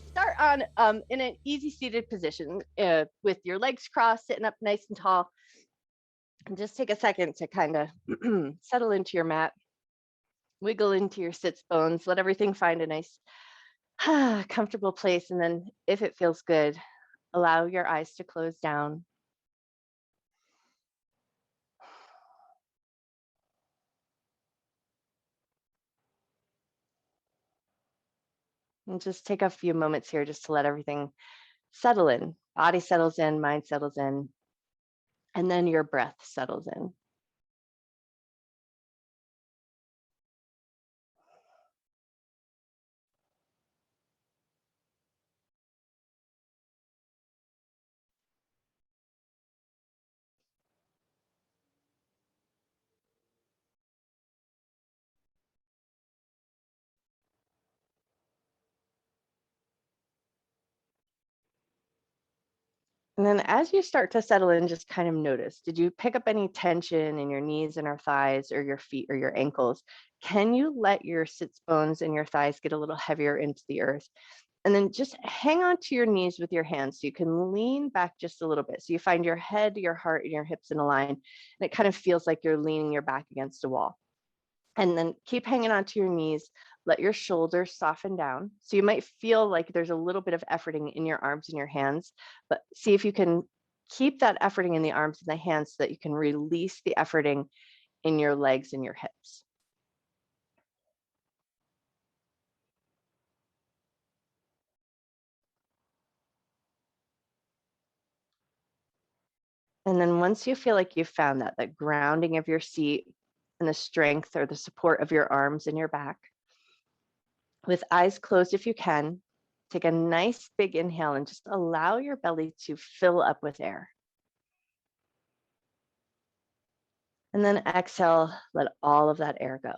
start on in an easy seated position with your legs crossed, sitting up nice and tall. And just take a second to kind of settle into your mat, wiggle into your sits bones, let everything find a nice comfortable place. And then if it feels good, allow your eyes to close down. And just take a few moments here just to let everything settle in. Body settles in, mind settles in, and then your breath settles in. And then as you start to settle in, just kind of notice, did you pick up any tension in your knees and or thighs or your feet or your ankles? Can you let your sits bones and your thighs get a little heavier into the earth? And then just hang on to your knees with your hands so you can lean back just a little bit. So you find your head, your heart, and your hips in a line. And it kind of feels like you're leaning your back against a wall. And then keep hanging onto your knees. Let your shoulders soften down. So you might feel like there's a little bit of efforting in your arms and your hands, but see if you can keep that efforting in the arms and the hands so that you can release the efforting in your legs and your hips. And then once you feel like you've found that grounding of your seat and the strength or the support of your arms and your back, with eyes closed if you can, take a nice big inhale and just allow your belly to fill up with air. And then exhale, let all of that air go.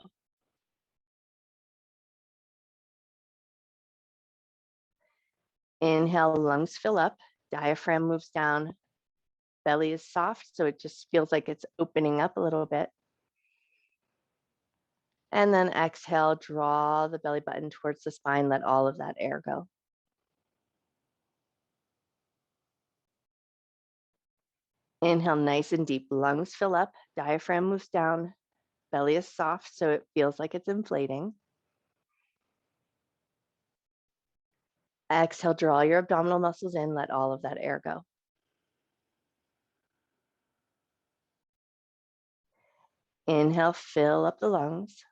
Inhale, lungs fill up, diaphragm moves down, belly is soft, so it just feels like it's opening up a little bit. And then exhale, draw the belly button towards the spine, let all of that air go. Inhale, nice and deep, lungs fill up, diaphragm moves down, belly is soft, so it feels like it's inflating. Exhale, draw your abdominal muscles in, let all of that air go. Inhale, fill up the lungs.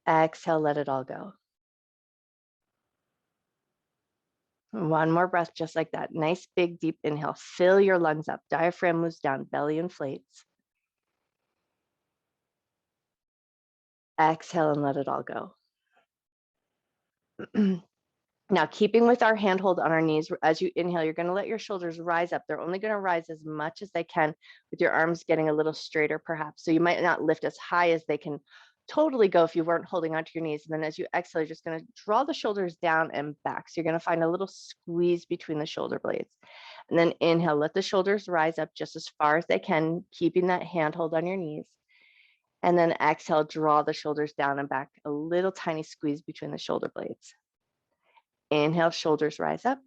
Exhale, let it all go. One more breath, just like that. Nice, big, deep inhale. Fill your lungs up. Diaphragm moves down, belly inflates. Exhale and let it all go. Now, keeping with our handhold on our knees, as you inhale, you're going to let your shoulders rise up. They're only going to rise as much as they can with your arms getting a little straighter, perhaps. So you might not lift as high as they can totally go if you weren't holding onto your knees. And then as you exhale, you're just going to draw the shoulders down and back. So you're going to find a little squeeze between the shoulder blades. And then inhale, let the shoulders rise up just as far as they can, keeping that handhold on your knees. And then exhale, draw the shoulders down and back, a little tiny squeeze between the shoulder blades. Inhale, shoulders rise up.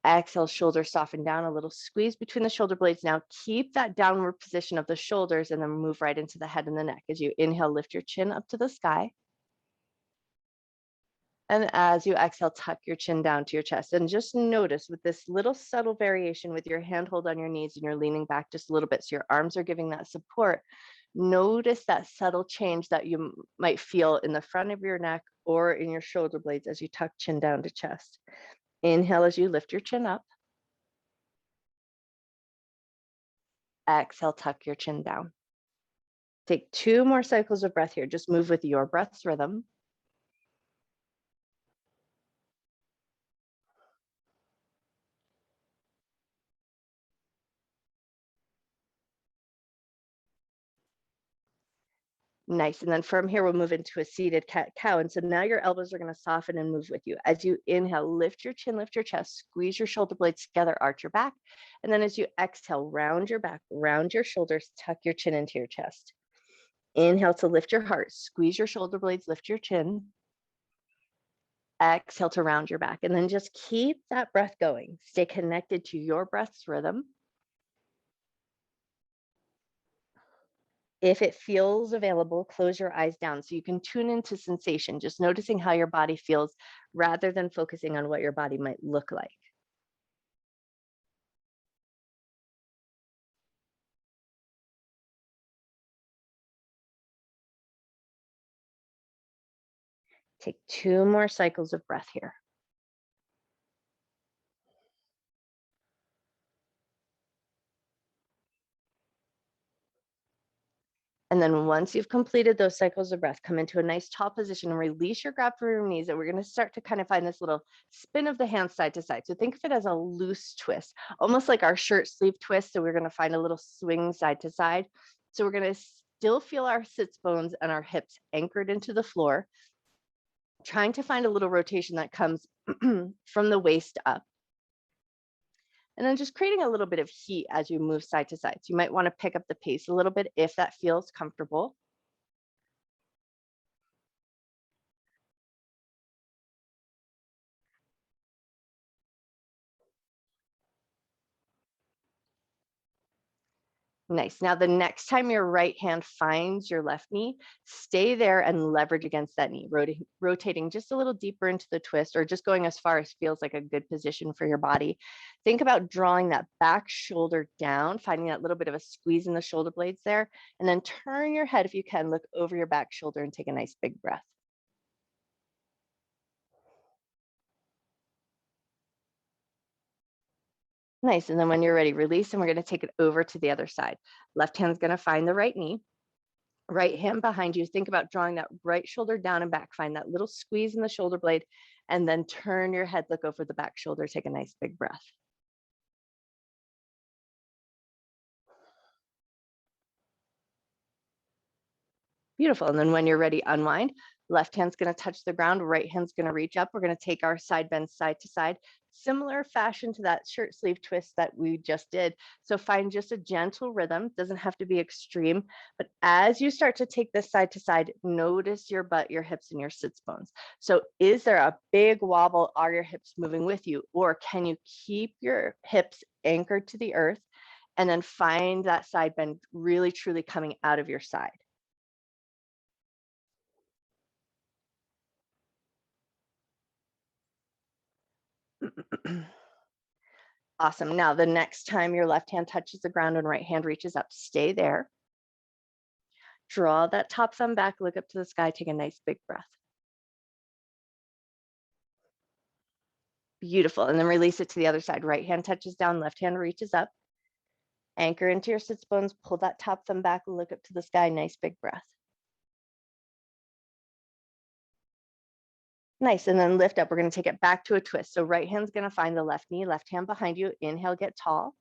Exhale, shoulders soften down, a little squeeze between the shoulder blades. Now keep that downward position of the shoulders and then move right into the head and the neck. As you inhale, lift your chin up to the sky. And as you exhale, tuck your chin down to your chest. And just notice with this little subtle variation with your handhold on your knees and you're leaning back just a little bit so your arms are giving that support. Notice that subtle change that you might feel in the front of your neck or in your shoulder blades as you tuck chin down to chest. Inhale as you lift your chin up. Exhale, tuck your chin down. Take 2 more cycles of breath here. Just move with your breath's rhythm. Nice. And then from here, we'll move into a seated cat-cow. And so now your elbows are going to soften and move with you. As you inhale, lift your chin, lift your chest, squeeze your shoulder blades together, arch your back. And then as you exhale, round your back, round your shoulders, tuck your chin into your chest. Inhale to lift your heart, squeeze your shoulder blades, lift your chin. Exhale to round your back, and then just keep that breath going. Stay connected to your breath's rhythm. If it feels available, close your eyes down so you can tune into sensation, just noticing how your body feels rather than focusing on what your body might look like. Take 2 more cycles of breath here. And then once you've completed those cycles of breath, come into a nice tall position and release your grab from your knees. And we're going to start to kind of find this little spin of the hands side to side. So think of it as a loose twist, almost like our shirt sleeve twist. So we're going to find a little swing side to side. So we're going to still feel our sits bones and our hips anchored into the floor, trying to find a little rotation that comes from the waist up. And then just creating a little bit of heat as you move side to side. So you might want to pick up the pace a little bit if that feels comfortable. Nice. Now, the next time your right hand finds your left knee, stay there and leverage against that knee, rotating just a little deeper into the twist or just going as far as feels like a good position for your body. Think about drawing that back shoulder down, finding that little bit of a squeeze in the shoulder blades there, and then turn your head if you can, look over your back shoulder and take a nice big breath. Nice. And then when you're ready, release, and we're going to take it over to the other side. Left hand's going to find the right knee. Right hand behind you. Think about drawing that right shoulder down and back. Find that little squeeze in the shoulder blade, and then turn your head, look over the back shoulder, take a nice big breath. Beautiful. And then when you're ready, unwind. Left hand's going to touch the ground. Right hand's going to reach up. We're going to take our side bend side to side, similar fashion to that shirt sleeve twist that we just did. So find just a gentle rhythm. Doesn't have to be extreme. But as you start to take this side to side, notice your butt, your hips, and your sits bones. So is there a big wobble? Are your hips moving with you? Or can you keep your hips anchored to the earth and then find that side bend really, truly coming out of your side? Awesome. Now, the next time your left hand touches the ground and right hand reaches up, stay there. Draw that top thumb back, look up to the sky, take a nice big breath. Beautiful. And then release it to the other side. Right hand touches down, left hand reaches up. Anchor into your sits bones, pull that top thumb back, look up to the sky, nice big breath. Nice. And then lift up. We're going to take it back to a twist. So right hand's going to find the left knee, left hand behind you. Inhale, get tall.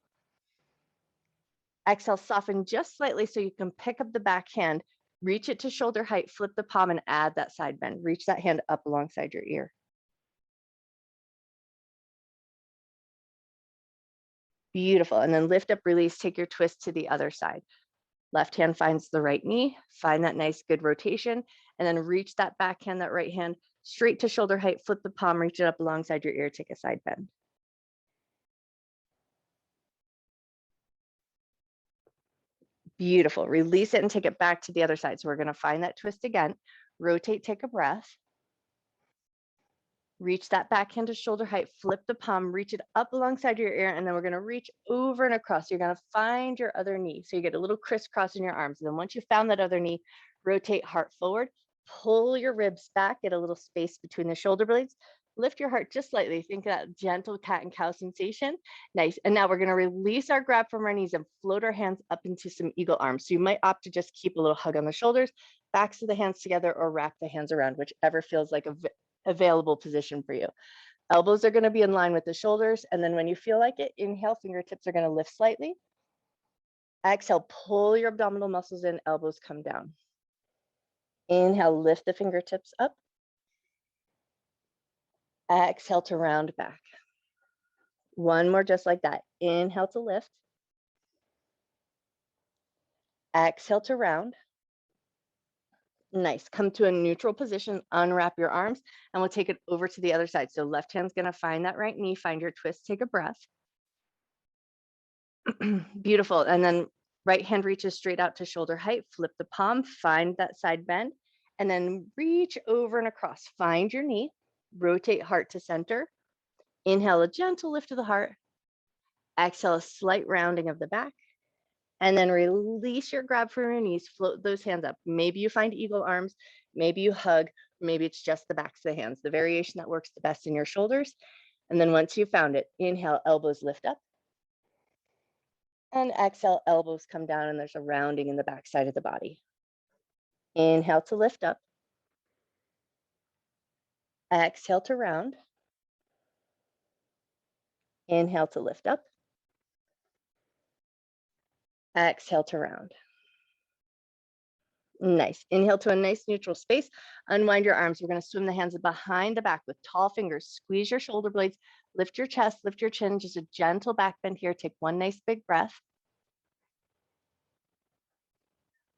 Exhale, soften just slightly so you can pick up the back hand, reach it to shoulder height, flip the palm, and add that side bend. Reach that hand up alongside your ear. Beautiful. And then lift up, release, take your twist to the other side. Left hand finds the right knee, find that nice good rotation, and then reach that back hand, that right hand, straight to shoulder height, flip the palm, reach it up alongside your ear, take a side bend. Beautiful. Release it and take it back to the other side. So we're going to find that twist again. Rotate, take a breath. Reach that back hand to shoulder height, flip the palm, reach it up alongside your ear, and then we're going to reach over and across. You're going to find your other knee. So you get a little crisscross in your arms. And then once you found that other knee, rotate heart forward, pull your ribs back, get a little space between the shoulder blades, lift your heart just slightly. Think of that gentle cat and cow sensation. Nice. And now we're going to release our grab from our knees and float our hands up into some eagle arms. So you might opt to just keep a little hug on the shoulders, backs of the hands together, or wrap the hands around, whichever feels like a available position for you. Elbows are going to be in line with the shoulders. And then when you feel like it, inhale, fingertips are going to lift slightly. Exhale, pull your abdominal muscles in, elbows come down. Inhale, lift the fingertips up. Exhale to round back. One more just like that. Inhale to lift. Exhale to round. Nice. Come to a neutral position, unwrap your arms, and we'll take it over to the other side. So left hand's gonna find that right knee, find your twist, take a breath. Beautiful. And then right hand reaches straight out to shoulder height, flip the palm, find that side bend, and then reach over and across. Find your knee, rotate heart to center. Inhale, a gentle lift of the heart. Exhale, a slight rounding of the back. And then release your grab from your knees, float those hands up. Maybe you find eagle arms, maybe you hug, maybe it's just the backs of the hands, the variation that works the best in your shoulders. And then once you found it, inhale, elbows lift up. And exhale, elbows come down, and there's a rounding in the back side of the body. Inhale to lift up. Exhale to round. Inhale to lift up. Exhale to round. Nice. Inhale to a nice neutral space. Unwind your arms. We're going to swim the hands behind the back with tall fingers. Squeeze your shoulder blades. Lift your chest, lift your chin. Just a gentle back bend here. Take one nice big breath.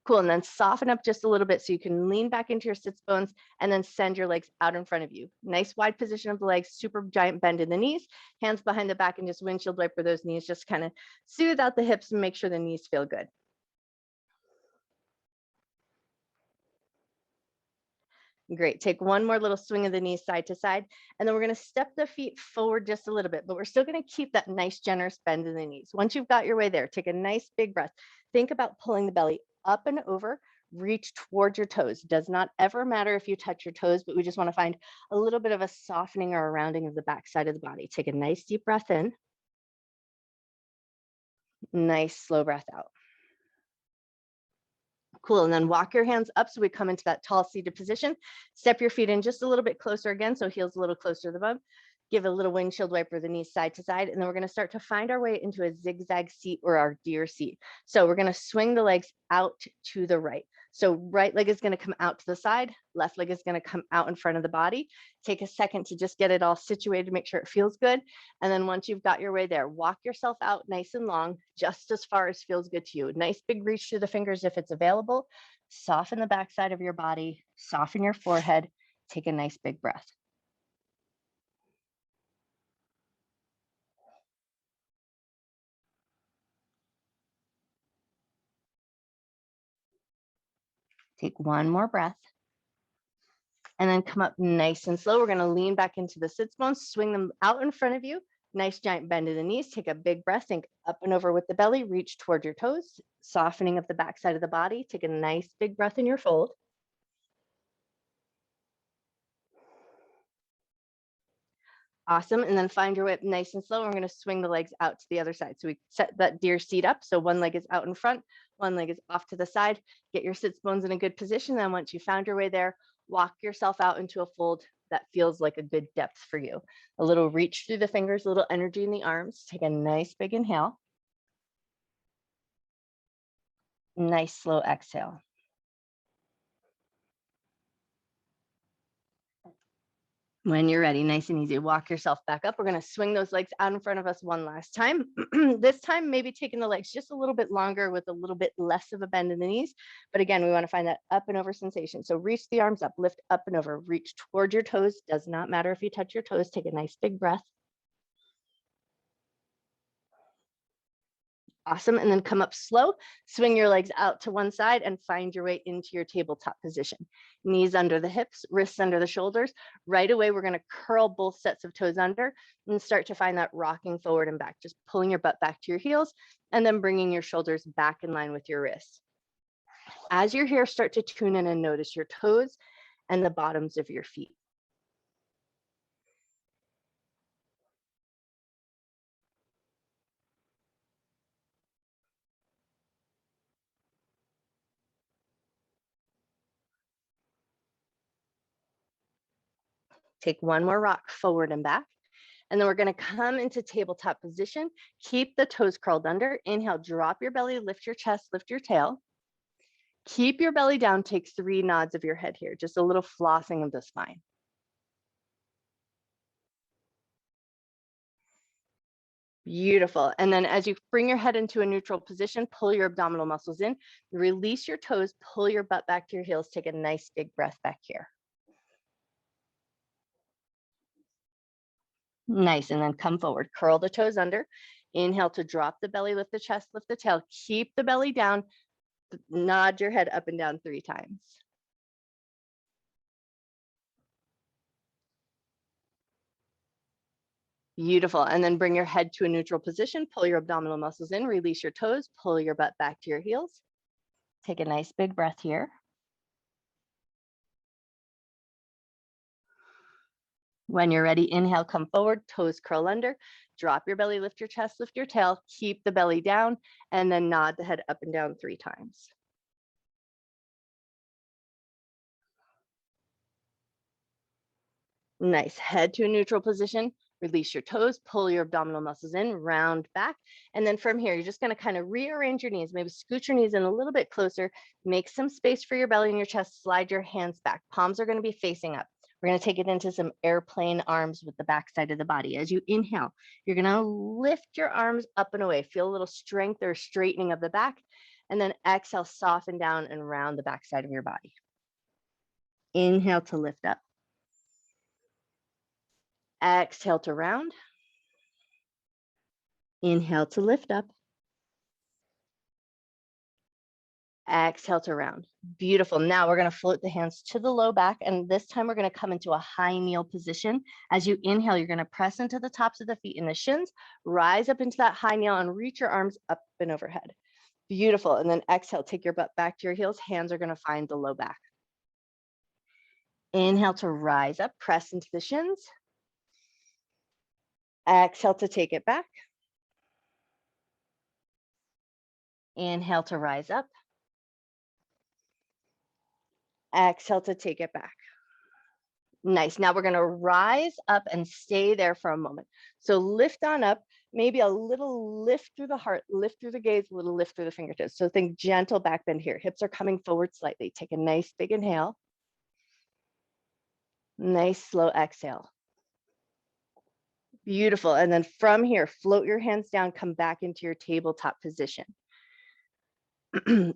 Cool. And then soften up just a little bit so you can lean back into your sits bones and then send your legs out in front of you. Nice wide position of the legs, super giant bend in the knees, hands behind the back, and just windshield wiper those knees. Just kind of soothe out the hips and make sure the knees feel good. Great. Take one more little swing of the knees side to side, and then we're going to step the feet forward just a little bit, but we're still going to keep that nice generous bend in the knees. Once you've got your way there, take a nice big breath. Think about pulling the belly up and over, reach towards your toes. Does not ever matter if you touch your toes, but we just want to find a little bit of a softening or a rounding of the back side of the body. Take a nice deep breath in, nice slow breath out. Cool. And then walk your hands up so we come into that tall seated position. Step your feet in just a little bit closer again, so heels a little closer to the bum. Give a little windshield wiper the knees side to side. And then we're going to start to find our way into a zigzag seat or our deer seat. So we're going to swing the legs out to the right. So right leg is going to come out to the side. Left leg is going to come out in front of the body. Take a second to just get it all situated, make sure it feels good. And then once you've got your way there, walk yourself out nice and long, just as far as feels good to you. Nice big reach through the fingers if it's available. Soften the backside of your body, soften your forehead. Take a nice big breath. Take one more breath. And then come up nice and slow. We're going to lean back into the sits bones, swing them out in front of you. Nice giant bend in the knees. Take a big breath. Think up and over with the belly. Reach toward your toes. Softening of the backside of the body. Take a nice big breath in your fold. Awesome. And then find your way up nice and slow. We're going to swing the legs out to the other side. So we set that deer seat up. So one leg is out in front, one leg is off to the side. Get your sits bones in a good position. Then once you found your way there, walk yourself out into a fold that feels like a good depth for you. A little reach through the fingers, a little energy in the arms. Take a nice big inhale. Nice slow exhale. When you're ready, nice and easy, walk yourself back up. We're going to swing those legs out in front of us one last time. This time, maybe taking the legs just a little bit longer with a little bit less of a bend in the knees. But again, we want to find that up and over sensation. So reach the arms up, lift up and over, reach toward your toes. Does not matter if you touch your toes. Take a nice big breath. Awesome. And then come up slow, swing your legs out to one side and find your way into your tabletop position. Knees under the hips, wrists under the shoulders. Right away, we're going to curl both sets of toes under and start to find that rocking forward and back, just pulling your butt back to your heels and then bringing your shoulders back in line with your wrists. As you're here, start to tune in and notice your toes and the bottoms of your feet. Take one more rock forward and back. And then we're going to come into tabletop position. Keep the toes curled under. Inhale, drop your belly, lift your chest, lift your tail. Keep your belly down. Take 3 nods of your head here, just a little flossing of the spine. Beautiful. And then as you bring your head into a neutral position, pull your abdominal muscles in, release your toes, pull your butt back to your heels, take a nice big breath back here. Nice, and then come forward, curl the toes under, inhale to drop the belly, lift the chest, lift the tail, keep the belly down, nod your head up and down 3 times. Beautiful. And then bring your head to a neutral position, pull your abdominal muscles in, release your toes, pull your butt back to your heels. Take a nice big breath here. When you're ready, inhale, come forward, toes curl under, drop your belly, lift your chest, lift your tail, keep the belly down, and then nod the head up and down 3 times. Nice. Head to a neutral position, release your toes, pull your abdominal muscles in, round back. And then from here, you're just going to kind of rearrange your knees, maybe scoot your knees in a little bit closer, make some space for your belly and your chest, slide your hands back. Palms are going to be facing up. We're going to take it into some airplane arms with the back side of the body. As you inhale, you're going to lift your arms up and away. Feel a little strength or straightening of the back. And then exhale, soften down and round the back side of your body. Inhale to lift up. Exhale to round. Inhale to lift up. Exhale to round. Beautiful. Now we're going to float the hands to the low back. And this time we're going to come into a high kneel position. As you inhale, you're going to press into the tops of the feet and the shins, rise up into that high kneel and reach your arms up and overhead. Beautiful. And then exhale, take your butt back to your heels. Hands are going to find the low back. Inhale to rise up, press into the shins. Exhale to take it back. Inhale to rise up. Exhale to take it back. Nice. Now we're going to rise up and stay there for a moment. So lift on up, maybe a little lift through the heart, lift through the gaze, a little lift through the fingertips. So think gentle back bend here. Hips are coming forward slightly. Take a nice big inhale. Nice slow exhale. Beautiful. And then from here, float your hands down, come back into your tabletop position.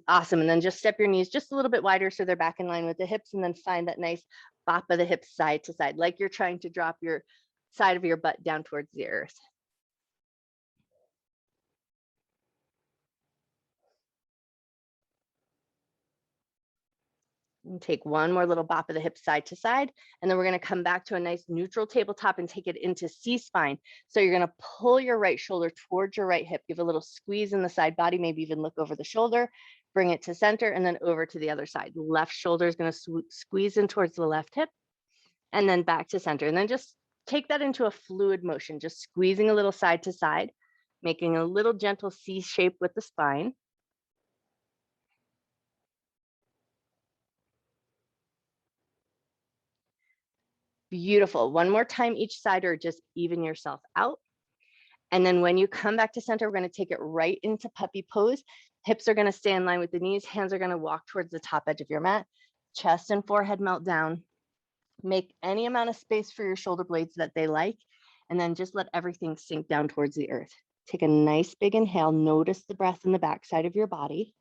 Awesome. And then just step your knees just a little bit wider so they're back in line with the hips, and then find that nice bop of the hips side to side, like you're trying to drop your side of your butt down towards the earth. And take one more little bop of the hips side to side, and then we're going to come back to a nice neutral tabletop and take it into C-spine. So you're going to pull your right shoulder towards your right hip, give a little squeeze in the side body, maybe even look over the shoulder, bring it to center, and then over to the other side. Left shoulder is going to squeeze in towards the left hip, and then back to center. And then just take that into a fluid motion, just squeezing a little side to side, making a little gentle C shape with the spine. Beautiful. One more time each side, or just even yourself out. And then when you come back to center, we're going to take it right into puppy pose. Hips are going to stay in line with the knees. Hands are going to walk towards the top edge of your mat. Chest and forehead melt down. Make any amount of space for your shoulder blades that they like. And then just let everything sink down towards the earth. Take a nice big inhale. Notice the breath in the back side of your body.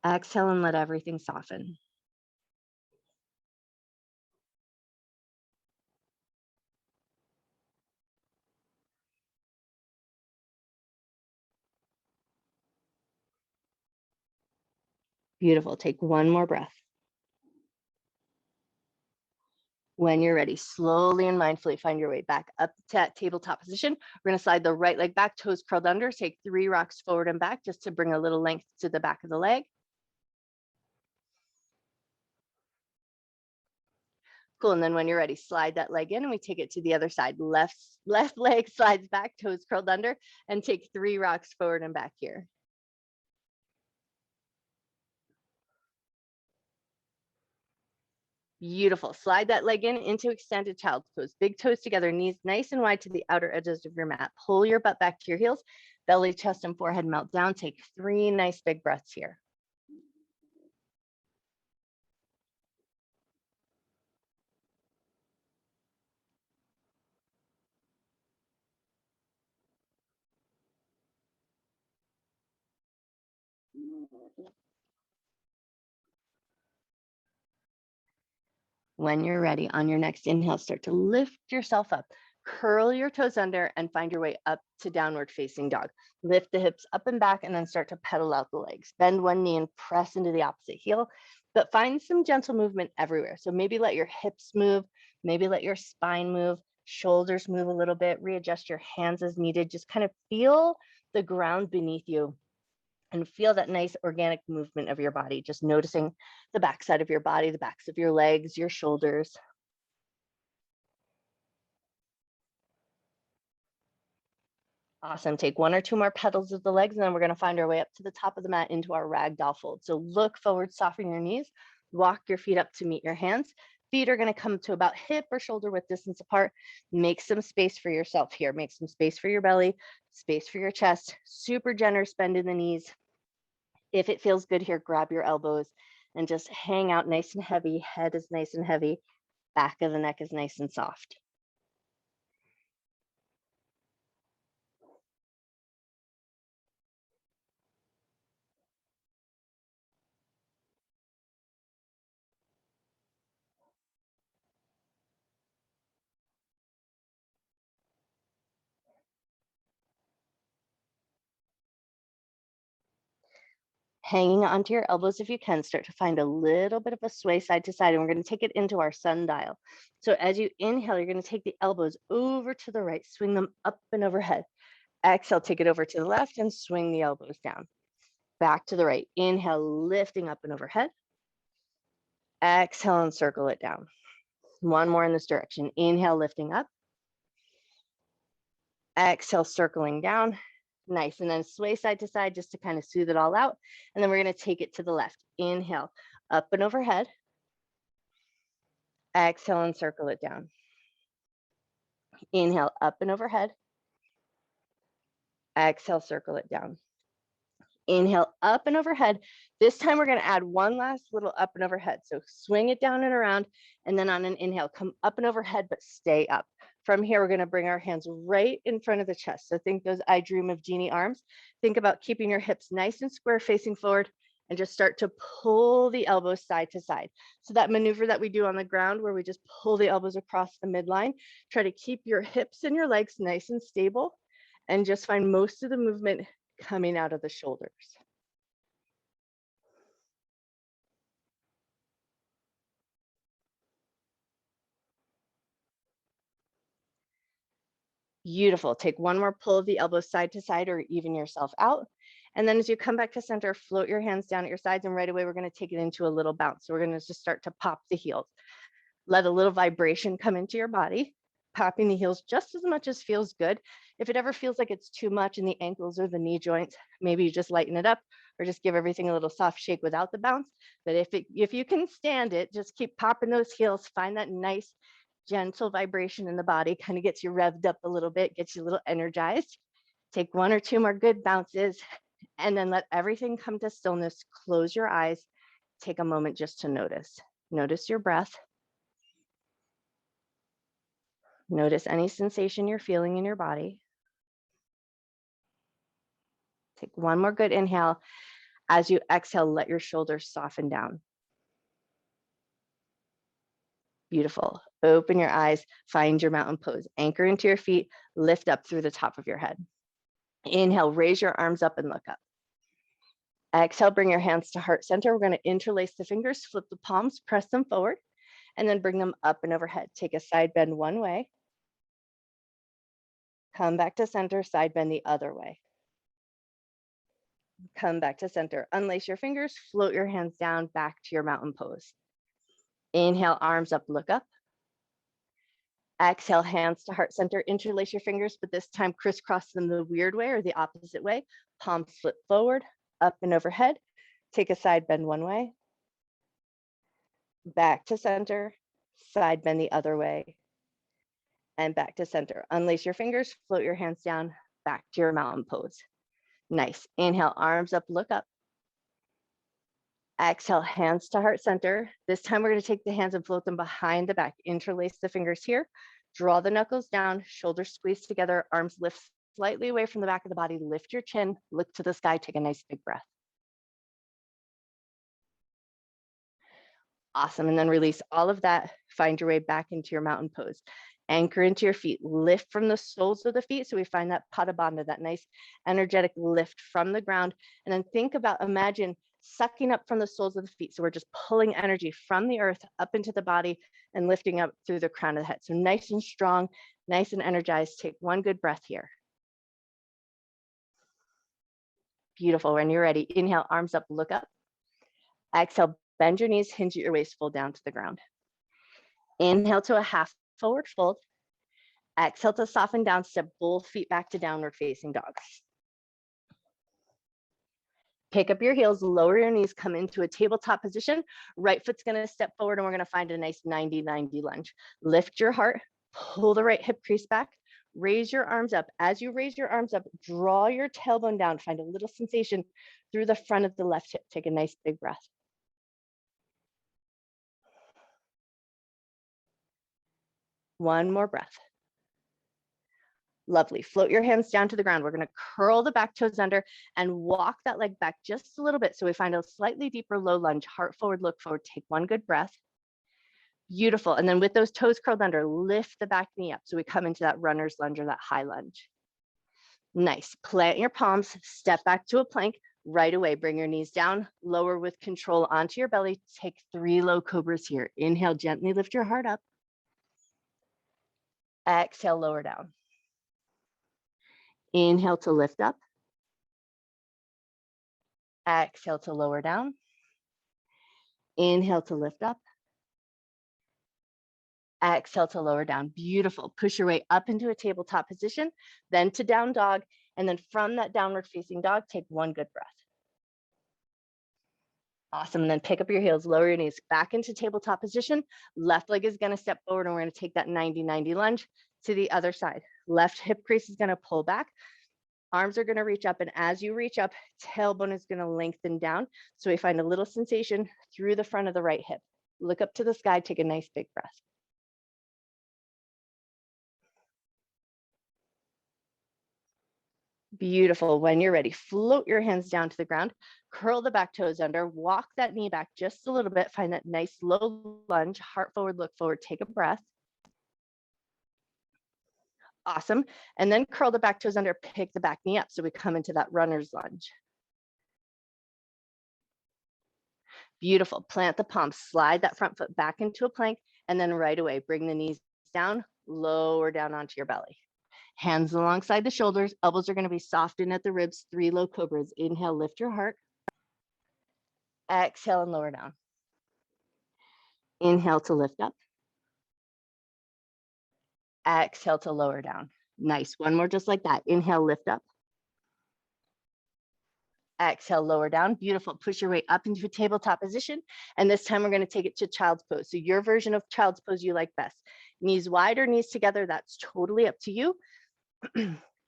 Exhale and let everything soften. Beautiful. Take one more breath. When you're ready, slowly and mindfully find your way back up to that tabletop position. We're going to slide the right leg back, toes curled under. Take 3 rocks forward and back just to bring a little length to the back of the leg. Cool. And then when you're ready, slide that leg in and we take it to the other side. Left leg slides back, toes curled under, and take 3 rocks forward and back here. Beautiful. Slide that leg in into extended child's pose. Big toes together, knees nice and wide to the outer edges of your mat. Pull your butt back to your heels. Belly, chest, and forehead melt down. Take 3 nice big breaths here. When you're ready, on your next inhale, start to lift yourself up. Curl your toes under and find your way up to downward facing dog. Lift the hips up and back and then start to pedal out the legs. Bend one knee and press into the opposite heel, but find some gentle movement everywhere. So maybe let your hips move, maybe let your spine move, shoulders move a little bit, readjust your hands as needed. Just kind of feel the ground beneath you and feel that nice organic movement of your body, just noticing the backside of your body, the backs of your legs, your shoulders. Awesome. Take one or two more pedals of the legs, and then we're going to find our way up to the top of the mat into our ragdoll fold. So look forward, soften your knees, walk your feet up to meet your hands. Feet are going to come to about hip or shoulder width distance apart. Make some space for yourself here. Make some space for your belly, space for your chest. Super generous bend in the knees. If it feels good here, grab your elbows and just hang out nice and heavy. Head is nice and heavy. Back of the neck is nice and soft. Hanging onto your elbows if you can, start to find a little bit of a sway side to side, and we're going to take it into our sundial. So as you inhale, you're going to take the elbows over to the right, swing them up and overhead. Exhale, take it over to the left and swing the elbows down. Back to the right. Inhale, lifting up and overhead. Exhale and circle it down. One more in this direction. Inhale, lifting up. Exhale, circling down. Nice. And then sway side to side just to kind of soothe it all out. And then we're going to take it to the left. Inhale, up and overhead. Exhale and circle it down. Inhale, up and overhead. Exhale, circle it down. Inhale, up and overhead. This time we're going to add one last little up and overhead. So swing it down and around, and then on an inhale, come up and overhead, but stay up. From here, we're going to bring our hands right in front of the chest. So think those I Dream of Jeannie arms. Think about keeping your hips nice and square facing forward, and just start to pull the elbows side to side. So that maneuver that we do on the ground where we just pull the elbows across the midline, try to keep your hips and your legs nice and stable, and just find most of the movement coming out of the shoulders. Beautiful. Take one more pull of the elbows side to side or even yourself out. And then as you come back to center, float your hands down at your sides, and right away we're going to take it into a little bounce. So we're going to just start to pop the heels. Let a little vibration come into your body, popping the heels just as much as feels good. If it ever feels like it's too much in the ankles or the knee joints, maybe you just lighten it up or just give everything a little soft shake without the bounce. But if you can stand it, just keep popping those heels, find that nice gentle vibration in the body, kind of gets you revved up a little bit, gets you a little energized. Take one or two more good bounces, and then let everything come to stillness. Close your eyes. Take a moment just to notice. Notice your breath. Notice any sensation you're feeling in your body. Take one more good inhale. As you exhale, let your shoulders soften down. Beautiful. Open your eyes, find your mountain pose. Anchor into your feet, lift up through the top of your head. Inhale, raise your arms up and look up. Exhale, bring your hands to heart center. We're going to interlace the fingers, flip the palms, press them forward, and then bring them up and overhead. Take a side bend one way. Come back to center, side bend the other way. Come back to center. Unlace your fingers, float your hands down back to your mountain pose. Inhale, arms up, look up. Exhale, hands to heart center, interlace your fingers, but this time crisscross them the weird way or the opposite way. Palms flip forward, up and overhead. Take a side bend one way. Back to center, side bend the other way, and back to center. Unlace your fingers, float your hands down, back to your mountain pose. Nice. Inhale, arms up, look up. Exhale, hands to heart center. This time we're going to take the hands and float them behind the back. Interlace the fingers here. Draw the knuckles down, shoulders squeeze together, arms lift slightly away from the back of the body. Lift your chin, look to the sky, take a nice big breath. Awesome. And then release all of that. Find your way back into your mountain pose. Anchor into your feet. Lift from the soles of the feet. So we find that pada bandha, that nice energetic lift from the ground. And then think about, imagine sucking up from the soles of the feet. So we're just pulling energy from the earth up into the body and lifting up through the crown of the head. So nice and strong, nice and energized. Take one good breath here. Beautiful. When you're ready, inhale, arms up, look up. Exhale, bend your knees, hinge at your waist, full down to the ground. Inhale to a half forward fold. Exhale to soften down, step both feet back to downward facing dog. Pick up your heels, lower your knees, come into a tabletop position. Right foot's gonna step forward and we're gonna find a nice 90-90 lunge. Lift your heart, pull the right hip crease back, raise your arms up. As you raise your arms up, draw your tailbone down, find a little sensation through the front of the left hip. Take a nice big breath. One more breath. Lovely. Float your hands down to the ground. We're going to curl the back toes under and walk that leg back just a little bit. So we find a slightly deeper low lunge, heart forward, look forward. Take one good breath. Beautiful. And then with those toes curled under, lift the back knee up. So we come into that runner's lunge or that high lunge. Nice. Plant your palms, step back to a plank. Right away, bring your knees down, lower with control onto your belly. Take 3 low cobras here. Inhale, gently lift your heart up. Exhale, lower down. Inhale to lift up. Exhale to lower down. Inhale to lift up. Exhale to lower down. Beautiful. Push your way up into a tabletop position, then to down dog. And then from that downward facing dog, take one good breath. Awesome. And then pick up your heels, lower your knees back into tabletop position. Left leg is going to step forward and we're going to take that 90-90 lunge to the other side. Left hip crease is going to pull back. Arms are going to reach up. And as you reach up, tailbone is going to lengthen down. So we find a little sensation through the front of the right hip. Look up to the sky, take a nice big breath. Beautiful. When you're ready, float your hands down to the ground, curl the back toes under, walk that knee back just a little bit, find that nice low lunge, heart forward, look forward, take a breath. Awesome. And then curl the back toes under, pick the back knee up. So we come into that runner's lunge. Beautiful. Plant the palms, slide that front foot back into a plank, and then right away, bring the knees down, lower down onto your belly. Hands alongside the shoulders, elbows are going to be soft in at the ribs, 3 low cobras. Inhale, lift your heart. Exhale and lower down. Inhale to lift up. Exhale to lower down. Nice. One more just like that. Inhale, lift up. Exhale, lower down. Beautiful. Push your way up into a tabletop position. And this time we're going to take it to child's pose. So your version of child's pose you like best. Knees wide or knees together, that's totally up to you.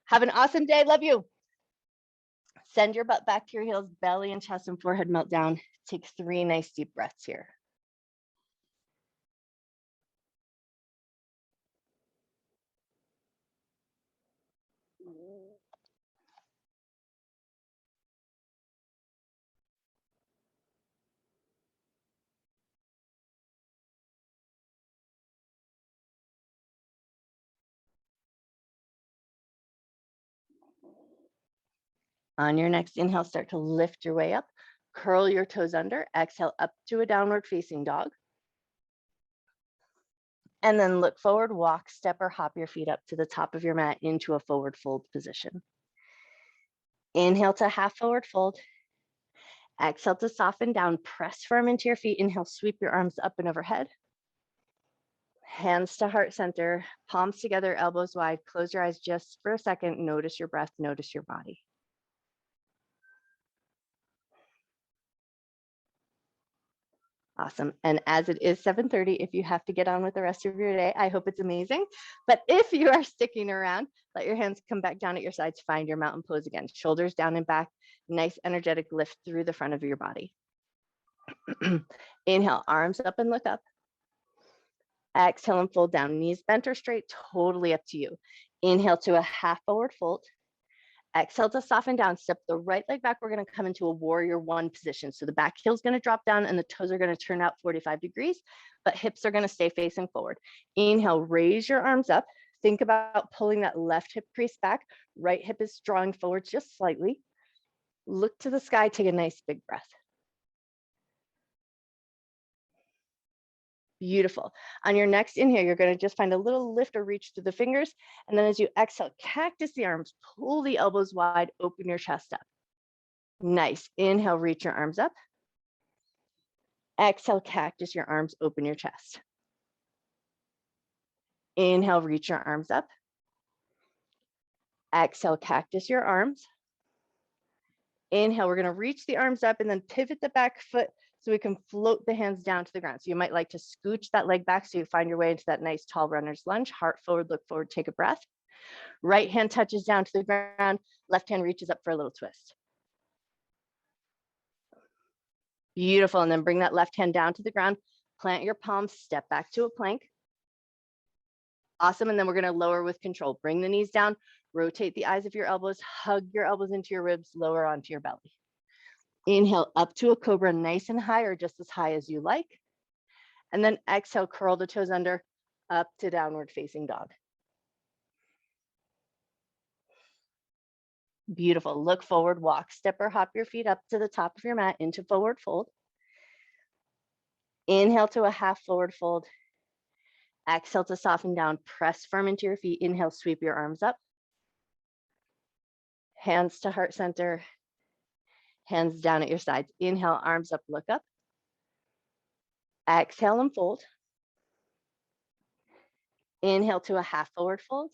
Have an awesome day. Love you. Send your butt back to your heels, belly and chest and forehead melt down. Take 3 nice deep breaths here. On your next inhale, start to lift your way up. Curl your toes under. Exhale up to a downward facing dog. And then look forward, walk, step, or hop your feet up to the top of your mat into a forward fold position. Inhale to half forward fold. Exhale to soften down. Press firm into your feet. Inhale, sweep your arms up and overhead. Hands to heart center, palms together, elbows wide. Close your eyes just for a second. Notice your breath, notice your body. Awesome. And as it is 7:30, if you have to get on with the rest of your day, I hope it's amazing. But if you are sticking around, let your hands come back down at your sides. Find your mountain pose again. Shoulders down and back. Nice energetic lift through the front of your body. Inhale, arms up and look up. Exhale and fold down. Knees bent or straight, totally up to you. Inhale to a half forward fold. Exhale to soften down. Step the right leg back. We're going to come into a warrior one position. So the back heel is going to drop down and the toes are going to turn out 45 degrees, but hips are going to stay facing forward. Inhale, raise your arms up. Think about pulling that left hip crease back. Right hip is drawing forward just slightly. Look to the sky. Take a nice big breath. Beautiful. On your next inhale, you're going to just find a little lift or reach through the fingers. And then as you exhale, cactus the arms, pull the elbows wide, open your chest up. Nice. Inhale, reach your arms up. Exhale, cactus your arms, open your chest. Inhale, reach your arms up. Exhale, cactus your arms. Inhale, we're going to reach the arms up and then pivot the back foot so we can float the hands down to the ground. So you might like to scooch that leg back so you find your way into that nice tall runner's lunge. Heart forward, look forward, take a breath. Right hand touches down to the ground. Left hand reaches up for a little twist. Beautiful. And then bring that left hand down to the ground. Plant your palms, step back to a plank. Awesome. And then we're going to lower with control. Bring the knees down, rotate the eyes of your elbows, hug your elbows into your ribs, lower onto your belly. Inhale up to a cobra, nice and high or just as high as you like. And then exhale, curl the toes under, up to downward facing dog. Beautiful. Look forward, walk, step or hop your feet up to the top of your mat into forward fold. Inhale to a half forward fold. Exhale to soften down, press firm into your feet. Inhale, sweep your arms up. Hands to heart center. Hands down at your sides. Inhale, arms up, look up. Exhale and fold. Inhale to a half forward fold.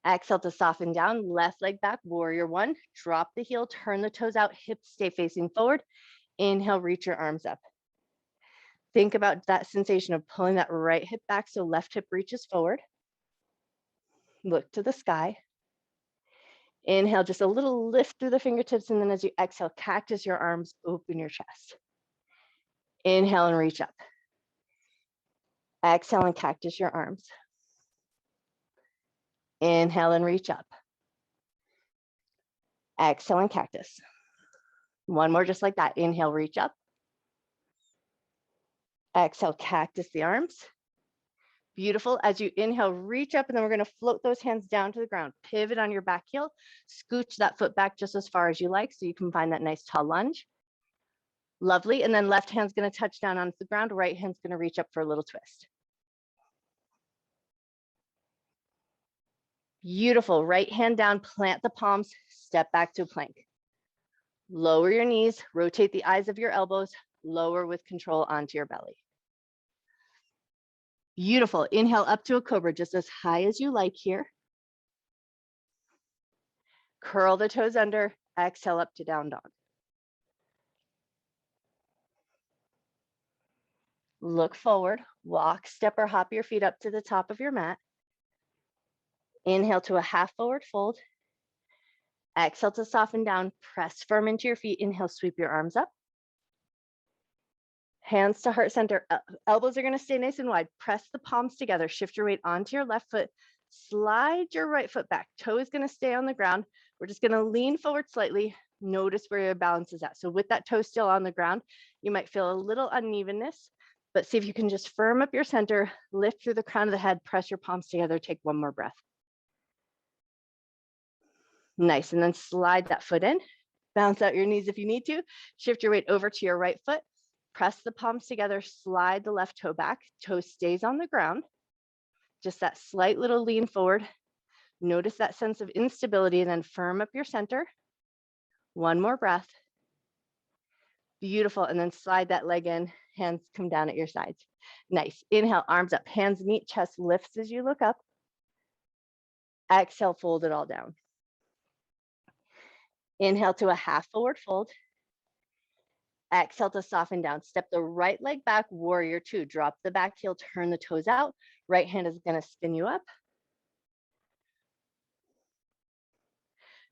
Exhale to soften down, left leg back, warrior one. Drop the heel, turn the toes out, hips stay facing forward. Inhale, reach your arms up. Think about that sensation of pulling that right hip back so left hip reaches forward. Look to the sky. Inhale, just a little lift through the fingertips, and then as you exhale, cactus your arms, open your chest. Inhale and reach up. Exhale and cactus your arms. Inhale and reach up. Exhale and cactus. One more just like that. Inhale, reach up. Exhale, cactus the arms. Beautiful. As you inhale, reach up, and then we're going to float those hands down to the ground. Pivot on your back heel. Scooch that foot back just as far as you like so you can find that nice tall lunge. Lovely. And then left hand's going to touch down onto the ground. Right hand's going to reach up for a little twist. Beautiful. Right hand down, plant the palms, step back to a plank. Lower your knees, rotate the eyes of your elbows, lower with control onto your belly. Beautiful. Inhale up to a cobra, just as high as you like here. Curl the toes under, exhale up to down dog. Look forward, walk, step or hop your feet up to the top of your mat. Inhale to a half forward fold. Exhale to soften down, press firm into your feet. Inhale, sweep your arms up. Hands to heart center, elbows are going to stay nice and wide. Press the palms together, shift your weight onto your left foot, slide your right foot back. Toe is going to stay on the ground. We're just going to lean forward slightly. Notice where your balance is at. So with that toe still on the ground, you might feel a little unevenness, but see if you can just firm up your center, lift through the crown of the head, press your palms together, take one more breath. Nice, and then slide that foot in, bounce out your knees if you need to, shift your weight over to your right foot, press the palms together, slide the left toe back, toe stays on the ground, just that slight little lean forward. Notice that sense of instability and then firm up your center. One more breath. Beautiful, and then slide that leg in, hands come down at your sides. Nice, inhale, arms up, hands meet, chest lifts as you look up. Exhale, fold it all down. Inhale to a half forward fold. Exhale to soften down. Step the right leg back, warrior two. Drop the back heel, turn the toes out. Right hand is going to spin you up.